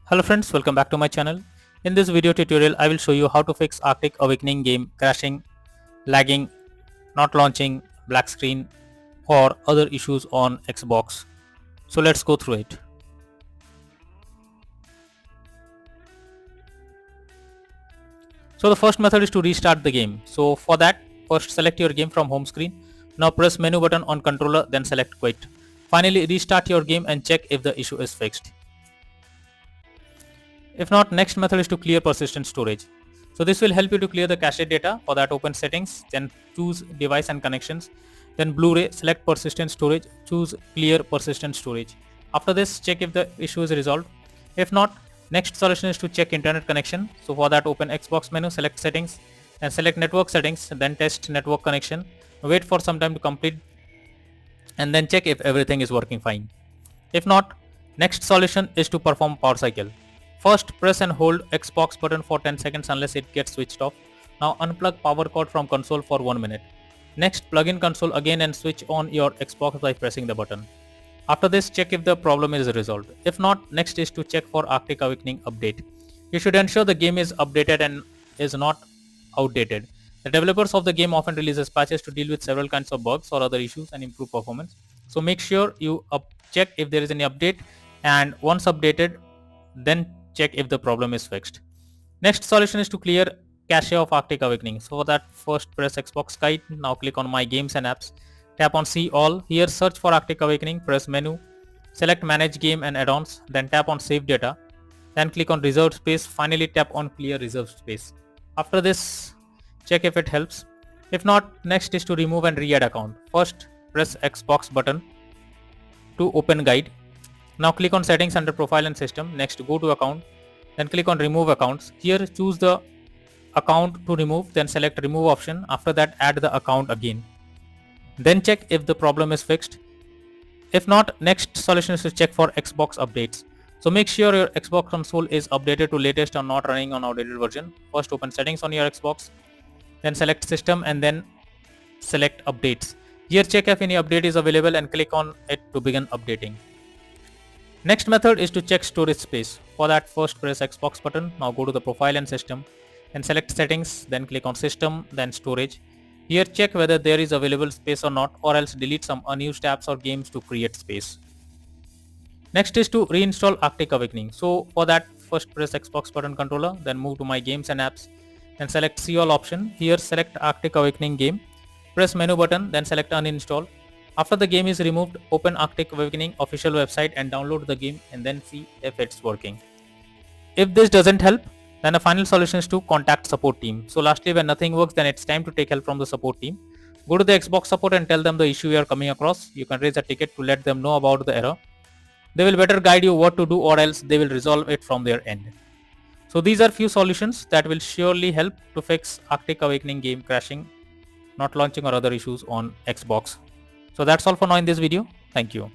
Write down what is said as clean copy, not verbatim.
Hello friends, welcome back to my channel. In this video tutorial, I will show you how to fix Arctic Awakening game crashing, lagging, not launching, black screen or other issues on Xbox. So let's go through it. So the first method is to restart the game. So for that, first select your game from home screen. Now press menu button on controller, then select quit. Finally restart your game and check if the issue is fixed. If not, next method is to clear persistent storage. So this will help you to clear the cache data. For that, open settings, then choose device and connections, then Blu-ray, select persistent storage, choose clear persistent storage. After this, check if the issue is resolved. If not, next solution is to check internet connection. So for that, open Xbox menu, select settings, and select network settings, then test network connection. Wait for some time to complete and then check if everything is working fine. If not, next solution is to perform power cycle. First, press and hold Xbox button for 10 seconds unless it gets switched off. Now unplug power cord from console for 1 minute. Next, plug in console again and switch on your Xbox by pressing the button. After this, check if the problem is resolved. If not, next is to check for Arctic Awakening update. You should ensure the game is updated and is not outdated. The developers of the game often releases patches to deal with several kinds of bugs or other issues and improve performance. So make sure you check if there is any update, and once updated, then check if the problem is fixed. Next solution is to clear cache of Arctic Awakening. So for that, first press Xbox guide. Now click on My Games and Apps. Tap on See All. Here search for Arctic Awakening. Press Menu. Select Manage Game and Add-ons. Then tap on Save Data. Then click on Reserved Space. Finally tap on Clear Reserved Space. After this, check if it helps. If not, next is to remove and re-add account. First, press Xbox button to open guide. Now click on settings under profile and system. Next, go to account, then click on remove accounts. Here choose the account to remove, then select remove option. After that, add the account again. Then check if the problem is fixed. If not, next solution is to check for Xbox updates. So make sure your Xbox console is updated to latest or not running on outdated version. First, open settings on your Xbox, then select system and then select updates. Here check if any update is available and click on it to begin updating. Next method is to check storage space. For that, first press Xbox button. Now go to the profile and system and select settings, then click on system, then storage. Here check whether there is available space or not, or else delete some unused apps or games to create space. Next is to reinstall Arctic Awakening. So for that, first press Xbox button controller, then move to My Games and Apps and select See All option. Here select Arctic Awakening game. Press menu button, then select uninstall. After the game is removed, open Arctic Awakening official website and download the game and then see if it's working. If this doesn't help, then a final solution is to contact support team. So lastly, when nothing works, then it's time to take help from the support team. Go to the Xbox support and tell them the issue you are coming across. You can raise a ticket to let them know about the error. They will better guide you what to do, or else they will resolve it from their end. So these are few solutions that will surely help to fix Arctic Awakening game crashing, not launching or other issues on Xbox. So that's all for now in this video. Thank you.